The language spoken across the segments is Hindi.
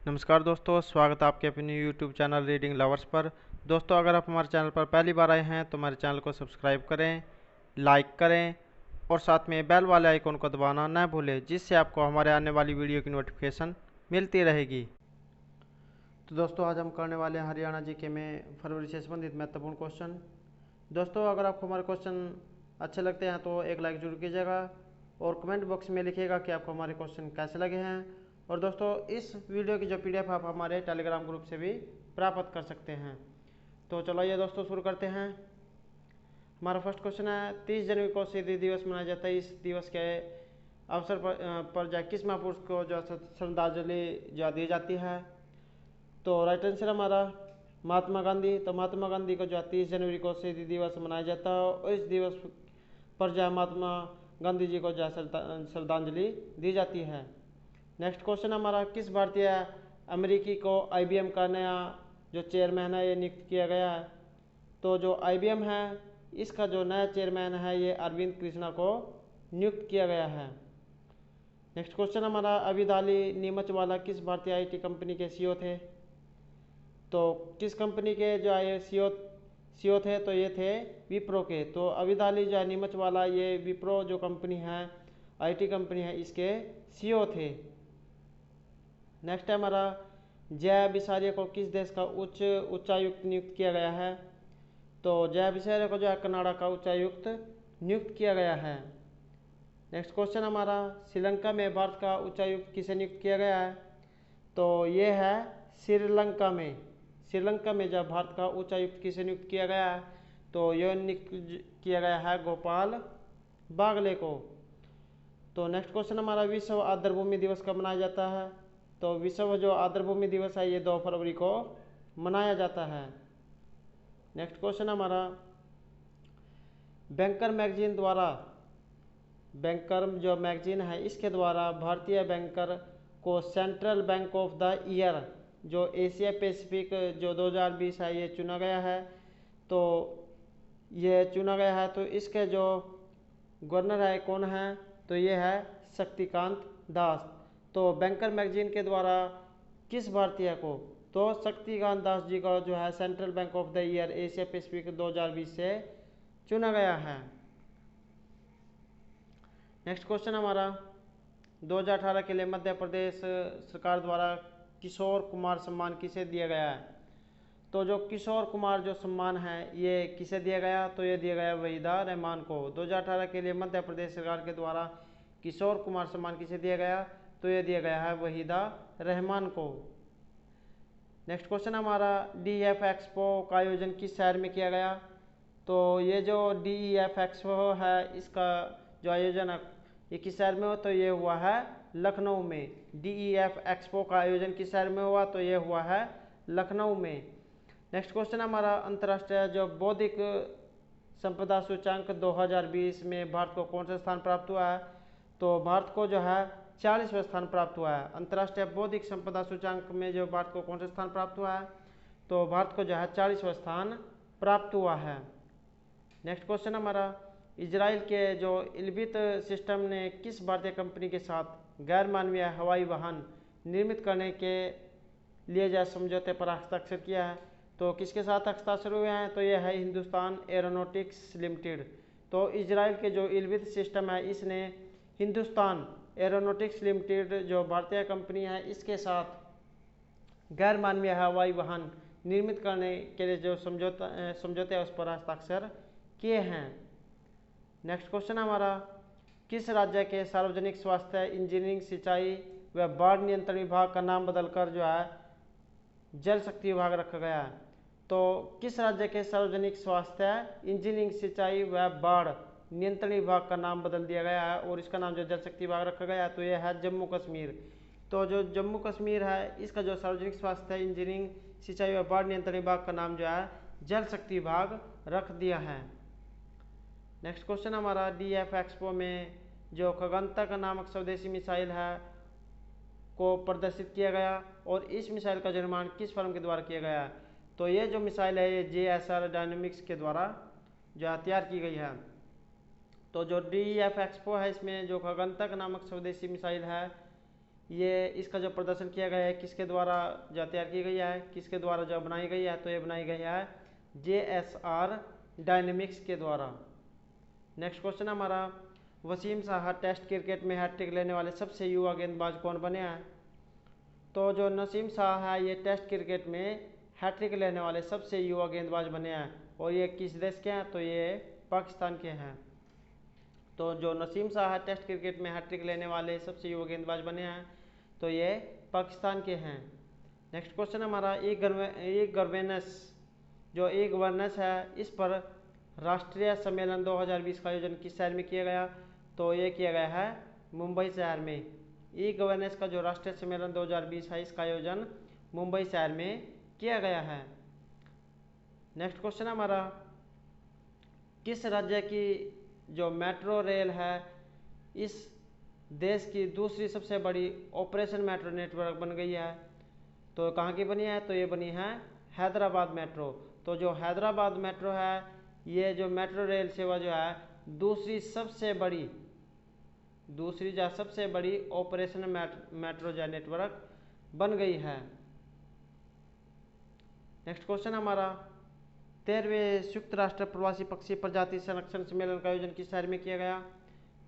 नमस्कार दोस्तों, स्वागत है आपके अपने YouTube चैनल रीडिंग लवर्स पर। दोस्तों, अगर आप हमारे चैनल पर पहली बार आए हैं तो हमारे चैनल को सब्सक्राइब करें, लाइक करें और साथ में बेल वाले आइकन को दबाना न भूलें, जिससे आपको हमारे आने वाली वीडियो की नोटिफिकेशन मिलती रहेगी। तो दोस्तों, आज हम करने वाले हैं हरियाणा जीके में फरवरी से संबंधित महत्वपूर्ण क्वेश्चन। दोस्तों, अगर आपको हमारे क्वेश्चन अच्छे लगते हैं तो एक लाइक जरूर कीजिएगा और कमेंट बॉक्स में लिखिएगा कि आपको हमारे क्वेश्चन कैसे लगे हैं। और दोस्तों, इस वीडियो की जो PDF आप हमारे टेलीग्राम ग्रुप से भी प्राप्त कर सकते हैं। तो चलो ये दोस्तों शुरू करते हैं। हमारा फर्स्ट क्वेश्चन है, 30 जनवरी को शहीदी दिवस मनाया जाता है। इस दिवस के अवसर पर जो किस महापुरुष को जो श्रद्धांजलि जो दी जाती है? तो राइट आंसर हमारा महात्मा गांधी। तो महात्मा गांधी को जो 30 जनवरी को शहीदी दिवस मनाया जाता है और इस दिवस पर जो महात्मा गांधी जी को जो श्रद्धांजलि दी जाती है। नेक्स्ट क्वेश्चन हमारा, किस भारतीय अमेरिकी को IBM का नया जो चेयरमैन है ये नियुक्त किया गया है? तो जो IBM है इसका जो नया चेयरमैन है ये अरविंद कृष्णा को नियुक्त किया गया है। नेक्स्ट क्वेश्चन हमारा, अविदाली नीमचवाला किस भारतीय IT कंपनी के CEO थे? तो किस कंपनी के जो सीओ थे? तो ये थे विप्रो के। तो अविदाली जो नीमचवाला ये विप्रो जो कंपनी है, IT कंपनी है, इसके CEO थे। नेक्स्ट है हमारा, जय बिसारिया को किस देश का उच्चायुक्त नियुक्त किया गया है? तो जय बिसारिया को जो है कनाडा का उच्चायुक्त नियुक्त किया गया है। नेक्स्ट क्वेश्चन हमारा, श्रीलंका में भारत का उच्चायुक्त किसे नियुक्त किया गया है? तो ये है श्रीलंका में। श्रीलंका में जब भारत का उच्चायुक्त किसे नियुक्त किया गया है? तो यह नियुक्त किया गया है गोपाल बागले को। तो नेक्स्ट क्वेश्चन हमारा, विश्व आर्द्रभूमि दिवस कब मनाया जाता है? तो विश्व जो आर्द्रभूमि दिवस है ये 2 फरवरी को मनाया जाता है। नेक्स्ट क्वेश्चन हमारा, बैंकर मैगजीन द्वारा, बैंकर जो मैगजीन है इसके द्वारा भारतीय बैंकर को central bank of the year जो एशिया पैसिफिक जो 2020 है ये चुना गया है। तो ये चुना गया है, तो इसके जो गवर्नर है कौन है? तो ये है शक्तिकांत दास। तो बैंकर मैगजीन के द्वारा किस भारतीय को? तो शक्तिकांत दास जी को जो है central bank of the year Asia Pacific 2020 से चुना गया है। नेक्स्ट क्वेश्चन हमारा, 2018 के लिए मध्य प्रदेश सरकार द्वारा किशोर कुमार सम्मान किसे दिया गया है? तो जो किशोर कुमार जो सम्मान है ये किसे दिया गया? तो ये दिया गया वहीदा रहमान को। 2018 के लिए मध्य प्रदेश सरकार के द्वारा किशोर कुमार सम्मान किसे दिया गया? तो ये दिया गया है वहीदा रहमान को। नेक्स्ट क्वेश्चन हमारा, DEF एक्सपो का आयोजन किस शहर में किया गया? तो ये जो DEF एक्सपो है इसका जो आयोजन है ये किस शहर में हो? तो ये हुआ है लखनऊ में। DEF एक्सपो का आयोजन किस शहर में हुआ? तो ये हुआ है लखनऊ में। नेक्स्ट क्वेश्चन हमारा, अंतर्राष्ट्रीय जो बौद्धिक संपदा सूचांक 2020 में भारत को कौन सा स्थान प्राप्त हुआ है? तो भारत को जो है 40वां स्थान प्राप्त हुआ है। अंतर्राष्ट्रीय बौद्धिक संपदा सूचांक में जो भारत को कौन सा स्थान प्राप्त हुआ है? तो भारत को जो है 40वां स्थान प्राप्त हुआ है। नेक्स्ट क्वेश्चन हमारा, इजराइल के जो इल्बिट सिस्टम ने किस भारतीय कंपनी के साथ गैर मानवीय हवाई वाहन निर्मित करने के लिए जो समझौते पर हस्ताक्षर किया है? तो किसके साथ हस्ताक्षर हुए हैं? तो यह है हिंदुस्तान एरोनॉटिक्स लिमिटेड। तो इजराइल के जो इल्बिट सिस्टम है इसने हिंदुस्तान एरोनॉटिक्स लिमिटेड जो भारतीय कंपनी है इसके साथ गैर मानवीय हवाई वाहन निर्मित करने के लिए जो समझौते है उस पर हस्ताक्षर किए हैं। नेक्स्ट क्वेश्चन हमारा, किस राज्य के सार्वजनिक स्वास्थ्य इंजीनियरिंग सिंचाई व बाढ़ नियंत्रण विभाग का नाम बदलकर जो है जल शक्ति विभाग रखा गया है? तो किस राज्य के सार्वजनिक स्वास्थ्य इंजीनियरिंग सिंचाई व बाढ़ नियंत्रण विभाग का नाम बदल दिया गया है और इसका नाम जो जल शक्ति विभाग रखा गया है? तो यह है जम्मू कश्मीर। तो जो जम्मू कश्मीर है इसका जो सार्वजनिक स्वास्थ्य इंजीनियरिंग सिंचाई व बाढ़ नियंत्रण विभाग का नाम जो है जल शक्ति विभाग रख दिया है। नेक्स्ट क्वेश्चन हमारा, DEF एक्सपो में जो खगंतक नामक स्वदेशी मिसाइल है को प्रदर्शित किया गया और इस मिसाइल का निर्माण किस फर्म के द्वारा किया गया? तो ये जो मिसाइल है ये JSR डायनेमिक्स के द्वारा जो तैयार की गई है। तो जो DEF एक्सपो है इसमें जो खगंतक नामक स्वदेशी मिसाइल है ये इसका जो प्रदर्शन किया गया है किसके द्वारा जो तैयार की गई है, किसके द्वारा जो बनाई गई है, तो ये बनाई गई है JSR डायनेमिक्स के द्वारा। नेक्स्ट क्वेश्चन हमारा, वसीम साहा टेस्ट क्रिकेट में हैट्रिक लेने वाले सबसे युवा गेंदबाज कौन बने हैं? तो जो नसीम शाह है ये टेस्ट क्रिकेट में हैट्रिक लेने वाले सबसे युवा गेंदबाज बने हैं, और ये किस देश के हैं? तो ये पाकिस्तान के हैं। तो जो नसीम शाह है टेस्ट क्रिकेट में हैट्रिक लेने वाले सबसे युवा गेंदबाज बने हैं, तो ये पाकिस्तान के हैं। नेक्स्ट क्वेश्चन हमारा, ई गवर्नेंस है इस पर राष्ट्रीय सम्मेलन 2020 का आयोजन किस शहर में किया गया? तो ये किया गया है मुंबई शहर में। ई गवर्नेंस का जो राष्ट्रीय सम्मेलन 2020 है इसका आयोजन मुंबई शहर में किया गया है। नेक्स्ट क्वेश्चन हमारा, किस राज्य की जो मेट्रो रेल है इस देश की दूसरी सबसे बड़ी ऑपरेशन मेट्रो नेटवर्क बन गई है? तो कहाँ की बनी है? तो ये बनी है हैदराबाद मेट्रो। तो जो हैदराबाद मेट्रो है ये जो मेट्रो रेल सेवा जो है दूसरी सबसे बड़ी ऑपरेशन मेट्रो जो नेटवर्क बन गई है। नेक्स्ट क्वेश्चन हमारा, 13वें संयुक्त राष्ट्र प्रवासी पक्षी प्रजाति संरक्षण सम्मेलन का आयोजन किस शहर में किया गया?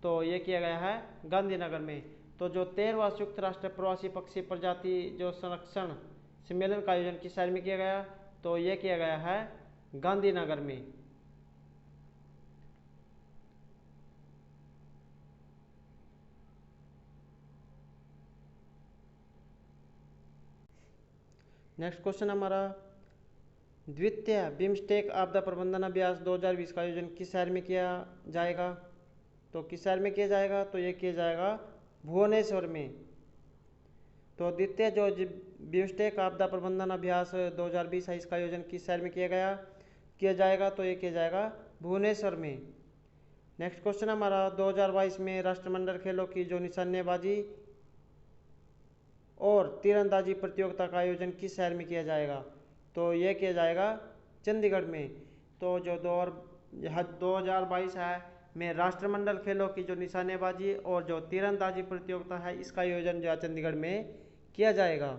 तो ये किया गया है गांधीनगर में। तो जो 13वां संयुक्त राष्ट्र प्रवासी पक्षी प्रजाति जो संरक्षण सम्मेलन का आयोजन किस शहर में किया गया? तो ये किया गया है गांधीनगर में। नेक्स्ट क्वेश्चन हमारा, द्वितीय बिम्स्टेक आपदा प्रबंधन अभ्यास 2020 का आयोजन किस शहर में किया जाएगा? तो किस शहर में किया जाएगा? तो ये किया जाएगा भुवनेश्वर में। तो द्वितीय जो बिम्स्टेक आपदा प्रबंधन अभ्यास 2020 है इसका आयोजन किस शहर में किया जाएगा? तो ये किया जाएगा भुवनेश्वर में। नेक्स्ट क्वेश्चन हमारा, 2022 में राष्ट्रमंडल खेलों की जो निशानेबाजी और तीरंदाजी प्रतियोगिता का आयोजन किस शहर में किया जाएगा? तो ये किया जाएगा चंडीगढ़ में। तो जो 2022 है में राष्ट्रमंडल खेलों की जो निशानेबाजी और जो तीरंदाजी प्रतियोगिता है इसका आयोजन जो है चंडीगढ़ में किया जाएगा।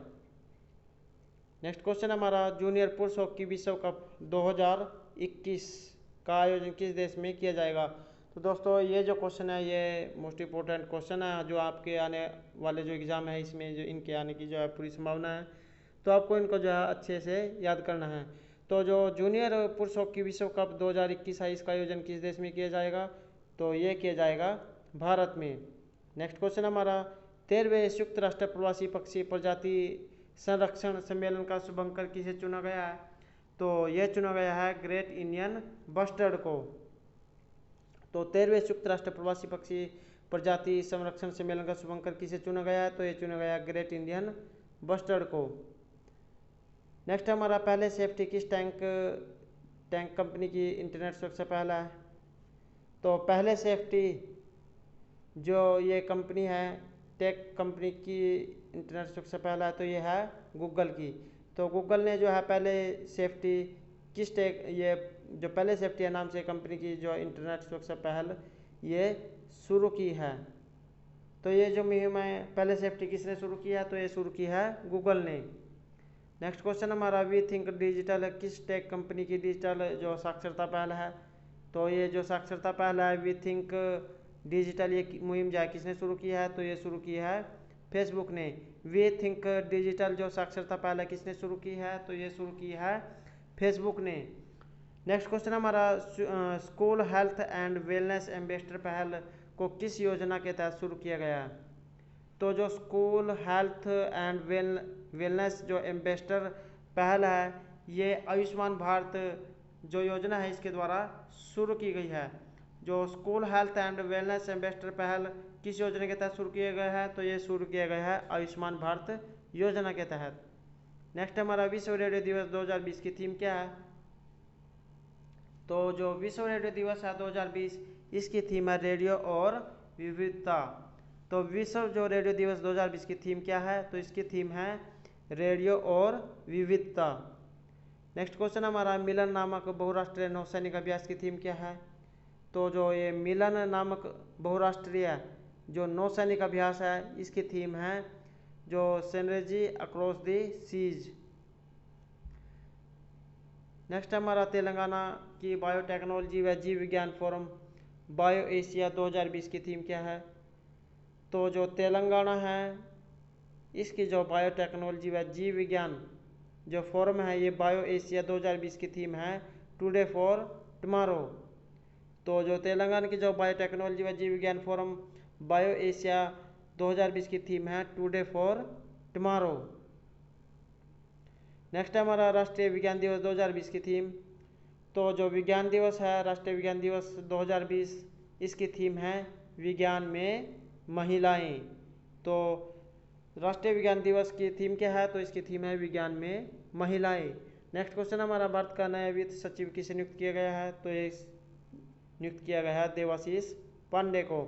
नेक्स्ट क्वेश्चन हमारा, जूनियर पुरुष हॉकी विश्व कप 2021 का आयोजन किस देश में किया जाएगा? तो दोस्तों ये जो क्वेश्चन है ये मोस्ट इम्पोर्टेंट क्वेश्चन है जो आपके आने वाले जो एग्ज़ाम है इसमें जो इनके आने की जो है पूरी संभावना है, तो आपको इनको जो है अच्छे से याद करना है। तो जो जूनियर पुरुष हॉकी विश्व कप 2021 है इसका आयोजन किस देश में किया जाएगा? तो ये किया जाएगा भारत में। नेक्स्ट क्वेश्चन हमारा, 13वें संयुक्त राष्ट्र प्रवासी पक्षी प्रजाति संरक्षण सम्मेलन का शुभंकर किसे चुना गया है? तो ये चुना गया है ग्रेट इंडियन बस्टर्ड को। तो 13वें संयुक्त राष्ट्र प्रवासी पक्षी प्रजाति संरक्षण सम्मेलन का शुभंकर किसे चुना गया है? तो ये चुना गया ग्रेट इंडियन बस्टर्ड को। नेक्स्ट हमारा, पहले सेफ्टी किस टैंक कंपनी की इंटरनेट सुरक्षा पहल है? तो पहले सेफ्टी जो ये कंपनी है टेक कंपनी की इंटरनेट सुरक्षा पहल है तो ये है गूगल की। तो गूगल ने जो है पहले सेफ्टी ये जो पहले सेफ्टी है नाम से कंपनी की जो इंटरनेट सुरक्षा पहल ये शुरू की है। तो ये जो मुहिम है पहले सेफ्टी किसने शुरू की है? तो ये शुरू की है गूगल ने। नेक्स्ट क्वेश्चन हमारा, वी थिंक डिजिटल किस टेक कंपनी की डिजिटल जो साक्षरता पहल है? तो ये जो साक्षरता पहल है वी थिंक डिजिटल ये मुहिम जो है किसने शुरू की है? तो ये शुरू की है फेसबुक ने। वी थिंक डिजिटल जो साक्षरता पहल है किसने शुरू की है? तो ये शुरू की है फेसबुक ने। नेक्स्ट क्वेश्चन हमारा, school health and wellness ambassador पहल को किस योजना के तहत शुरू किया गया है? तो जो स्कूल हेल्थ एंड वेलनेस जो एम्बेसडर पहल है ये आयुष्मान भारत जो योजना है इसके द्वारा शुरू की गई है। जो school health and wellness ambassador पहल किस योजना के तहत शुरू किया गया है? तो ये शुरू किया गया है आयुष्मान भारत योजना के तहत। नेक्स्ट हमारा, विश्व रेडियो दिवस 2020 की थीम क्या है? तो जो विश्व रेडियो दिवस है 2020 इसकी थीम है रेडियो और विविधता। तो विश्व जो रेडियो दिवस 2020 की थीम क्या है? तो इसकी थीम है रेडियो और विविधता। नेक्स्ट क्वेश्चन हमारा, मिलन नामक बहुराष्ट्रीय नौसैनिक अभ्यास की थीम क्या है? तो जो ये मिलन नामक बहुराष्ट्रीय जो नौसैनिक अभ्यास है इसकी थीम है जो synergy across the seas. Next हमारा तेलंगाना की बायोटेक्नोलॉजी व जीव विज्ञान फोरम बायो एशिया 2020 की थीम क्या है? तो जो तेलंगाना है इसकी जो बायोटेक्नोलॉजी व जीव विज्ञान जो फोरम है ये बायो एशिया 2020 की थीम है टुडे फॉर टुमारो। तो जो तेलंगाना की जो बायोटेक्नोलॉजी व जीव विज्ञान फोरम बायो एशिया 2020 की थीम है टुडे फॉर टुमारो। नेक्स्ट हमारा राष्ट्रीय विज्ञान दिवस 2020 की थीम। तो जो विज्ञान दिवस है राष्ट्रीय विज्ञान दिवस 2020 इसकी थीम है विज्ञान में महिलाएं। तो राष्ट्रीय विज्ञान दिवस की थीम क्या है? तो इसकी थीम है विज्ञान में महिलाएं। नेक्स्ट क्वेश्चन हमारा भारत का नया वित्त सचिव किसे नियुक्त किया गया है? तो ये नियुक्त किया गया है देवाशीष पांडे को।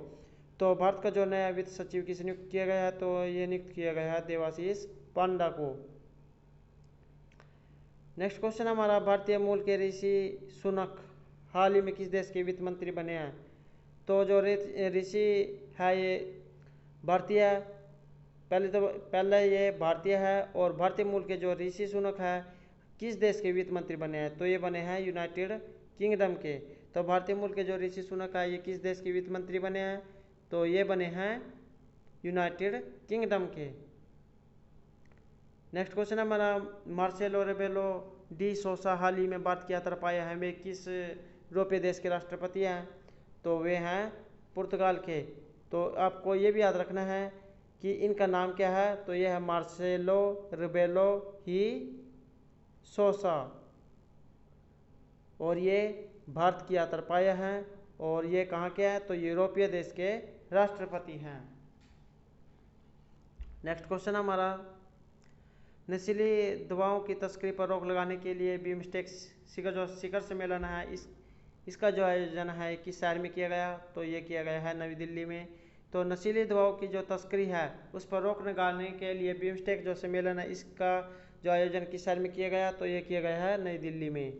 तो भारत का जो नया वित्त सचिव किसे नियुक्त किया गया है? तो ये नियुक्त किया गया है देवाशीष पांडा को। नेक्स्ट क्वेश्चन हमारा भारतीय मूल के ऋषि सुनक हाल ही में किस देश के वित्त मंत्री बने हैं? तो जो ऋषि है ये भारतीय है, पहले ये भारतीय है और भारतीय मूल के जो ऋषि सुनक है किस देश के वित्त मंत्री बने हैं? तो ये बने हैं यूनाइटेड किंगडम के। तो भारतीय मूल के जो ऋषि सुनक है ये किस देश के वित्त मंत्री बने हैं? तो ये बने हैं यूनाइटेड किंगडम के। नेक्स्ट क्वेश्चन हमारा मार्सेलो रेबेलो डी सोसा हाल ही में भारत की यात्रा पर आए हैं, वे किस यूरोपीय देश के राष्ट्रपति हैं? तो वे हैं पुर्तगाल के। तो आपको ये भी याद रखना है कि इनका नाम क्या है? तो यह है मार्सेलो रेबेलो ही सोसा और ये भारत की यात्रा पर आए हैं और ये कहाँ के हैं? तो यूरोपीय देश के राष्ट्रपति हैं। नेक्स्ट क्वेश्चन हमारा नशीली दवाओं की तस्करी पर रोक लगाने के लिए बिम्स्टेक शिखर सम्मेलन है इसका जो आयोजन है किस शहर में किया गया? तो ये किया गया है नई दिल्ली में। तो नशीली दवाओं की जो तस्करी है उस पर रोक लगाने के लिए बिम्स्टेक जो सम्मेलन है इसका जो आयोजन किस शहर में किया गया? तो ये किया गया है नई दिल्ली में।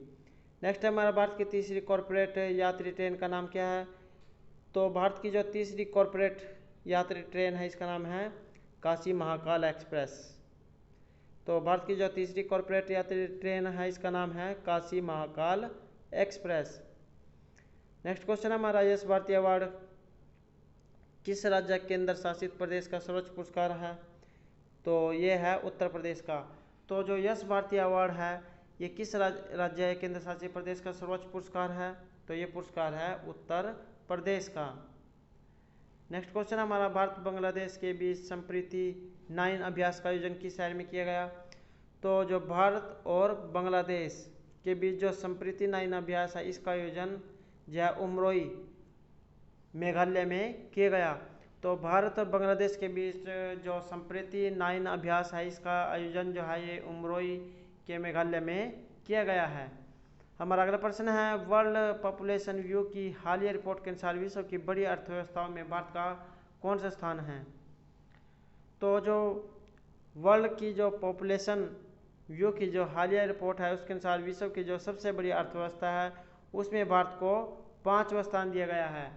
नेक्स्ट हमारा भारत की तीसरी कॉरपोरेट यात्री ट्रेन का नाम क्या है? तो भारत की जो तीसरी कॉरपोरेट यात्री ट्रेन है इसका नाम है काशी महाकाल एक्सप्रेस। तो भारत की जो तीसरी कॉरपोरेट यात्री ट्रेन है इसका नाम है Kashi Mahakal express. Next question हमारा यश भारती अवार्ड किस राज्य केंद्र शासित प्रदेश का सर्वोच्च पुरस्कार है? तो ये है उत्तर प्रदेश का। तो जो यश भारती अवार्ड है ये किस राज्य केंद्र शासित प्रदेश का सर्वोच्च पुरस्कार है? तो ये पुरस्कार है उत्तर प्रदेश का। नेक्स्ट क्वेश्चन हमारा भारत बांग्लादेश के बीच संप्रीति 9 अभ्यास का आयोजन किस शहर में किया गया? तो जो भारत और बांग्लादेश के बीच जो संप्रीति 9 अभ्यास है इसका आयोजन जो है उमरोई मेघालय में किया गया। तो भारत और बांग्लादेश के बीच जो संप्रीति 9 अभ्यास है इसका आयोजन जो है ये उमरोई के मेघालय में किया गया है। हमारा अगला प्रश्न है वर्ल्ड पॉपुलेशन व्यू की हालिया रिपोर्ट के अनुसार विश्व की बड़ी अर्थव्यवस्थाओं में भारत का कौन सा स्थान है? तो जो वर्ल्ड की जो पॉपुलेशन व्यू की जो हालिया रिपोर्ट है उसके अनुसार विश्व की जो सबसे बड़ी अर्थव्यवस्था है उसमें भारत को 5वां स्थान दिया गया है।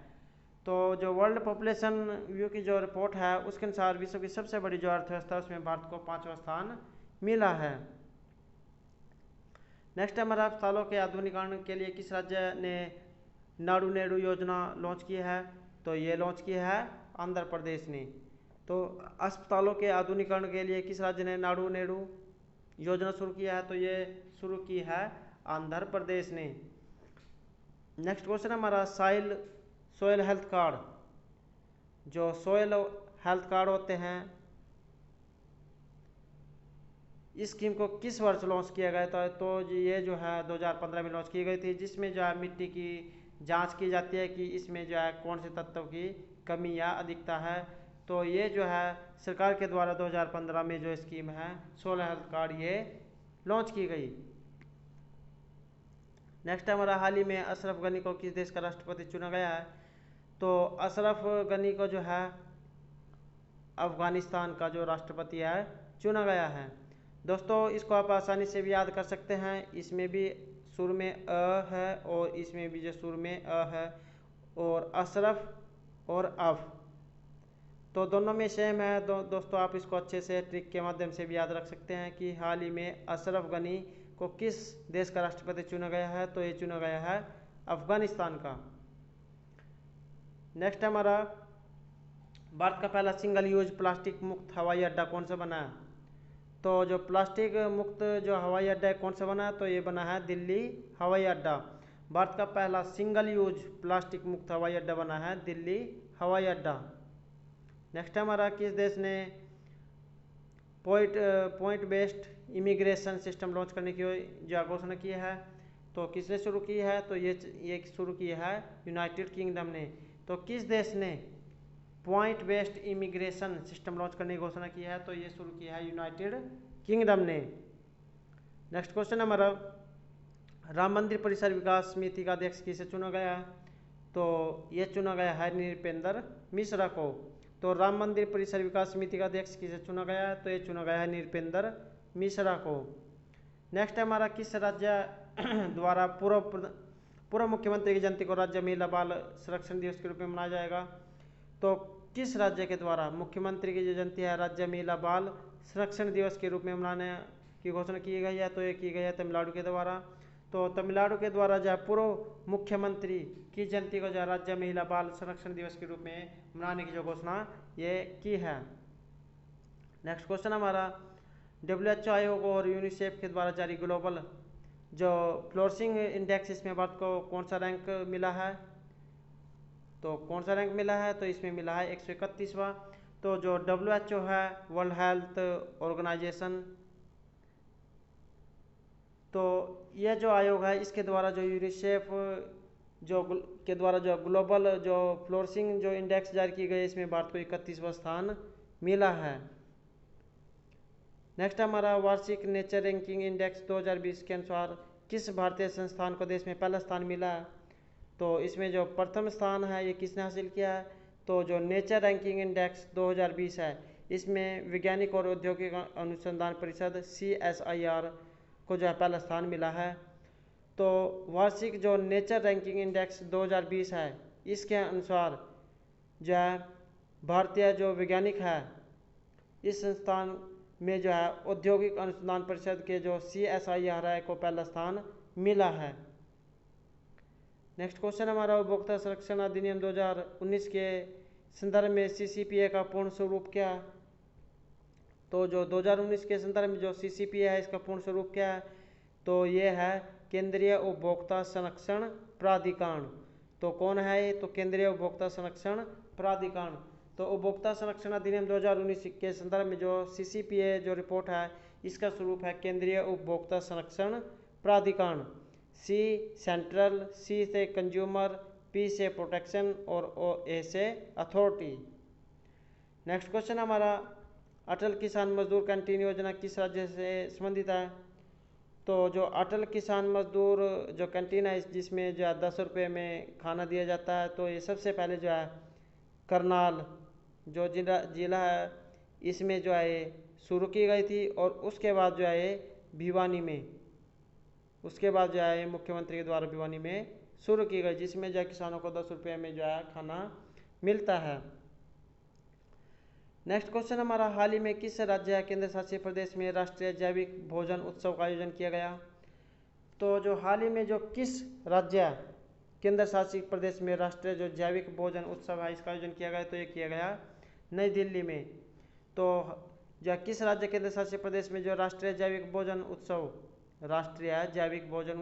तो जो वर्ल्ड पॉपुलेशन व्यू की जो रिपोर्ट है उसके अनुसार विश्व की सबसे बड़ी जो अर्थव्यवस्था है उसमें भारत को 5वां स्थान मिला है। नेक्स्ट हमारा अस्पतालों के आधुनिकीकरण के लिए किस राज्य ने नाडू नेडू योजना लॉन्च की है? तो ये लॉन्च की है आंध्र प्रदेश ने। तो अस्पतालों के आधुनिकीकरण के लिए किस राज्य ने नाडू नेडू योजना शुरू किया है? तो ये शुरू की है आंध्र प्रदेश ने। नेक्स्ट क्वेश्चन हमारा सोयल हेल्थ कार्ड, जो सोयल हेल्थ कार्ड होते हैं इस स्कीम को किस वर्ष लॉन्च किया गया था? तो ये जो है 2015 में लॉन्च की गई थी, जिसमें जो है मिट्टी की जांच की जाती है कि इसमें जो है कौन से तत्वों की कमी या अधिकता है। तो ये जो है सरकार के द्वारा 2015 में जो स्कीम है सोयल हेल्थ कार्ड ये लॉन्च की गई। नेक्स्ट हमारा हाल ही में अशरफ गनी को किस देश का राष्ट्रपति चुना गया है? तो अशरफ गनी को जो है अफगानिस्तान का जो राष्ट्रपति है चुना गया है। दोस्तों इसको आप आसानी से भी याद कर सकते हैं, इसमें भी सुर में अ है और इसमें भी जो सुर में अ है और अशरफ और अफ तो दोनों में सेम है। दोस्तों आप इसको अच्छे से ट्रिक के माध्यम से भी याद रख सकते हैं कि हाल ही में अशरफ गनी को किस देश का राष्ट्रपति चुना गया है, तो ये चुना गया है अफगानिस्तान का। नेक्स्ट हमारा, भारत का पहला सिंगल यूज प्लास्टिक मुक्त हवाई अड्डा कौन सा बना है? तो जो प्लास्टिक मुक्त जो हवाई अड्डा है कौन सा बना है, तो ये बना है दिल्ली हवाई अड्डा। भारत का पहला सिंगल यूज प्लास्टिक मुक्त हवाई अड्डा बना है दिल्ली हवाई अड्डा। नेक्स्ट हमारा, किस देश ने point based immigration system launch करने की जो घोषणा की है? तो किसने शुरू की है? तो ये शुरू की है यूनाइटेड किंगडम ने। तो किस देश ने point based immigration system launch करने की घोषणा की है? तो ये शुरू किया है यूनाइटेड किंगडम ने। नेक्स्ट क्वेश्चन हमारा, राम मंदिर परिसर विकास समिति का अध्यक्ष किसे चुना गया है? तो ये चुना गया है नृपेंद्र मिश्रा को। तो राम मंदिर परिसर विकास समिति का अध्यक्ष किसे चुना गया है? तो ये चुना गया है नृपेंद्र मिश्रा को। नेक्स्ट हमारा, किस राज्य द्वारा पूर्व मुख्यमंत्री की जयंती को राज्य महिला बाल संरक्षण दिवस के रूप में मनाया जाएगा? तो किस राज्य के द्वारा मुख्यमंत्री की जो जयंती है राज्य महिला बाल संरक्षण दिवस के रूप में मनाने की घोषणा की गई है? तो ये की गई है तमिलनाडु के द्वारा। तो तमिलनाडु के द्वारा जो पूर्व मुख्यमंत्री की जयंती को जो राज्य महिला बाल संरक्षण दिवस के रूप में मनाने की जो घोषणा ये की है। नेक्स्ट क्वेश्चन हमारा, WHO आयोग और यूनिसेफ के द्वारा जारी ग्लोबल जो फ्लोरिशिंग इंडेक्स, इसमें भारत को कौन सा रैंक मिला है? तो कौन सा रैंक मिला है? तो इसमें मिला है 131वां। तो जो WHO है, वर्ल्ड हेल्थ ऑर्गेनाइजेशन, तो यह जो आयोग है इसके द्वारा जो यूनिसेफ के द्वारा जो ग्लोबल जो फ्लोरिशिंग जो इंडेक्स जारी की गई, इसमें भारत को 31वां स्थान मिला है। नेक्स्ट हमारा, वार्षिक नेचर रैंकिंग इंडेक्स 2020 के अनुसार किस भारतीय संस्थान को देश में पहला स्थान मिला है? तो इसमें जो प्रथम स्थान है ये किसने हासिल किया है? तो जो नेचर रैंकिंग इंडेक्स 2020 है, इसमें वैज्ञानिक और औद्योगिक अनुसंधान परिषद CSIR को जो है पहला स्थान मिला है। तो वार्षिक जो नेचर रैंकिंग इंडेक्स 2020 है, इसके अनुसार जो है भारतीय जो वैज्ञानिक है इस संस्थान में जो है औद्योगिक अनुसंधान परिषद के जो CSIR है को पहला स्थान मिला है। नेक्स्ट क्वेश्चन हमारा, उपभोक्ता संरक्षण अधिनियम 2019 के संदर्भ में CCPA का पूर्ण स्वरूप क्या है? तो जो 2019 के संदर्भ में जो CCPA है इसका पूर्ण स्वरूप क्या है? तो ये है केंद्रीय उपभोक्ता संरक्षण प्राधिकरण। तो कौन है ये? तो केंद्रीय उपभोक्ता संरक्षण प्राधिकरण। तो उपभोक्ता संरक्षण अधिनियम 2019 के संदर्भ में जो CCPA जो रिपोर्ट है इसका स्वरूप है केंद्रीय उपभोक्ता संरक्षण प्राधिकरण। C सेंट्रल, C से कंज्यूमर, P से प्रोटेक्शन और A से अथॉरिटी। नेक्स्ट क्वेश्चन हमारा, अटल किसान मजदूर कैंटीन योजना किस राज्य से संबंधित है? तो जो अटल किसान मजदूर जो कैंटीन है जिसमें जो है 10 रुपये में खाना दिया जाता है, तो ये सबसे पहले जो है करनाल जो जिला है इसमें जो है ये शुरू की गई थी, और उसके बाद जो है ये भिवानी में, उसके बाद जो है मुख्यमंत्री के द्वारा भिवानी में शुरू की गई, जिसमें जो है किसानों को 10 रुपये में जो है खाना मिलता है। नेक्स्ट क्वेश्चन हमारा, हाल ही में किस राज्य या केंद्र शासित प्रदेश में राष्ट्रीय जैविक भोजन उत्सव का आयोजन किया गया? तो जो हाल ही में जो किस राज्य केंद्र शासित प्रदेश में राष्ट्रीय जो जैविक भोजन उत्सव है इसका आयोजन किया गया? तो ये किया गया नई दिल्ली में। तो जो किस राज्य केंद्र शासित प्रदेश में जो राष्ट्रीय जैविक भोजन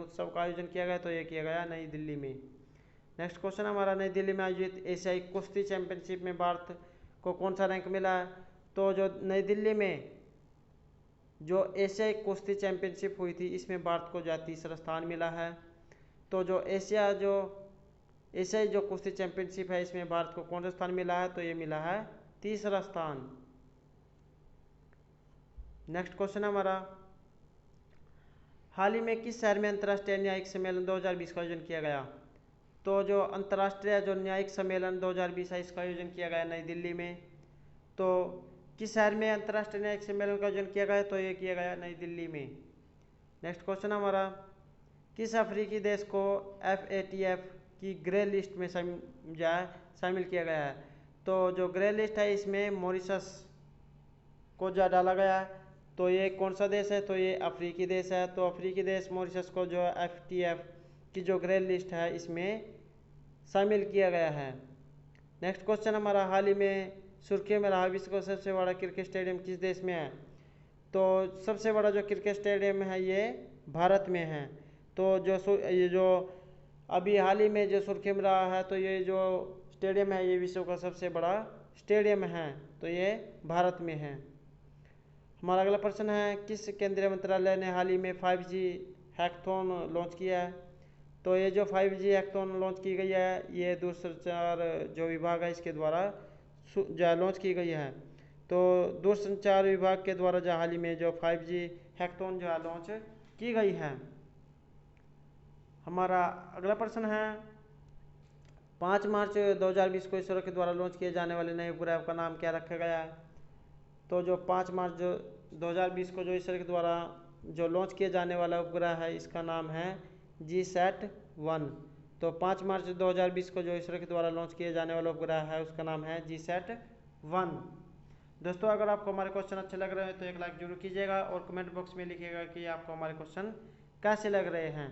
उत्सव का आयोजन किया गया? तो ये किया गया नई दिल्ली में। नेक्स्ट क्वेश्चन हमारा, नई दिल्ली में आयोजित एशियाई कुश्ती चैंपियनशिप में भारत को कौन सा रैंक मिला है? तो जो नई दिल्ली में जो एशियाई कुश्ती चैंपियनशिप हुई थी इसमें भारत को जो 3रा स्थान मिला है। तो जो एशियाई जो कुश्ती चैंपियनशिप है इसमें भारत को कौन सा स्थान मिला है? तो ये मिला है 3रा स्थान। नेक्स्ट क्वेश्चन हमारा, हाल ही में किस शहर में अंतर्राष्ट्रीय न्यायिक सम्मेलन 2020 का आयोजन किया गया? तो जो अंतर्राष्ट्रीय जो न्यायिक सम्मेलन 2020 है इसका आयोजन किया गया नई दिल्ली में। तो किस शहर में अंतर्राष्ट्रीय न्यायिक सम्मेलन का आयोजन किया गया? तो ये किया गया नई दिल्ली में। नेक्स्ट क्वेश्चन हमारा, किस अफ्रीकी देश को FATF की ग्रे लिस्ट में शामिल किया गया है? तो जो ग्रे लिस्ट है इसमें मॉरिशस को जा डाला गया है। तो ये कौन सा देश है? तो ये अफ्रीकी देश है। तो अफ्रीकी देश मॉरिशस को जो FATF की जो ग्रे लिस्ट है इसमें शामिल किया गया है। नेक्स्ट क्वेश्चन हमारा, हाल ही में सुर्खियों में रहा विश्व का सबसे बड़ा क्रिकेट स्टेडियम किस देश में है? तो सबसे बड़ा जो क्रिकेट स्टेडियम है ये भारत में है। तो ये जो अभी हाल ही में जो सुर्खियों में रहा है, तो ये जो स्टेडियम है ये विश्व का सबसे बड़ा स्टेडियम है, तो ये भारत में है। हमारा अगला प्रश्न है, किस केंद्रीय मंत्रालय ने हाल ही में 5G हैकाथॉन लॉन्च किया है? तो ये जो 5G हैकाथॉन लॉन्च की गई है ये दूरसंचार जो विभाग है इसके द्वारा जो लॉन्च की गई है। तो दूरसंचार विभाग के द्वारा जो हाल ही में जो 5G हैकाथॉन जो है लॉन्च की गई है। हमारा अगला प्रश्न है, 5 मार्च 2020 को इसरो के द्वारा लॉन्च किए जाने वाले नए उपग्रह का नाम क्या रखा गया है? तो जो 5 मार्च 2020 को जो इसरो के द्वारा जो लॉन्च किए जाने वाला उपग्रह है इसका नाम है GSAT-1। तो 5 मार्च 2020 को जो इसरो के द्वारा लॉन्च किए जाने वाला उपग्रह है उसका नाम है GSAT-1। दोस्तों, अगर आपको हमारे क्वेश्चन अच्छे लग रहे हैं तो एक लाइक जरूर कीजिएगा और कमेंट बॉक्स में लिखिएगा कि आपको हमारे क्वेश्चन कैसे लग रहे हैं।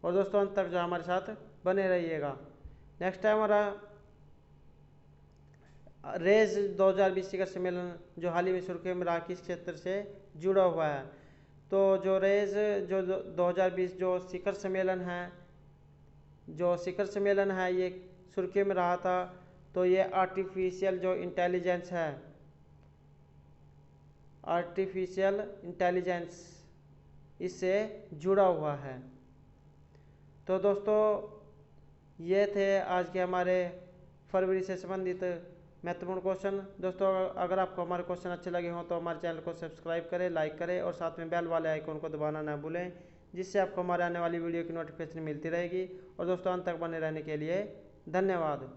और दोस्तों, अंत तक जो हमारे साथ बने रहिएगा। नेक्स्ट टाइम हमारा रेज 2020 शिखर सम्मेलन जो हाल ही में सुर्खियों में रहा किस क्षेत्र से जुड़ा हुआ है? तो जो रेज जो 2020 जो शिखर सम्मेलन है ये सुर्खियों में रहा था। तो ये आर्टिफिशियल जो इंटेलिजेंस है, आर्टिफिशियल इंटेलिजेंस इससे जुड़ा हुआ है। तो दोस्तों, ये थे आज के हमारे फरवरी से संबंधित महत्वपूर्ण क्वेश्चन। दोस्तों, अगर आपको हमारे क्वेश्चन अच्छे लगे हों तो हमारे चैनल को सब्सक्राइब करें, लाइक करें और साथ में बेल वाले आइकन को दबाना ना भूलें, जिससे आपको हमारे आने वाली वीडियो की नोटिफिकेशन मिलती रहेगी। और दोस्तों, अंत तक बने रहने के लिए धन्यवाद।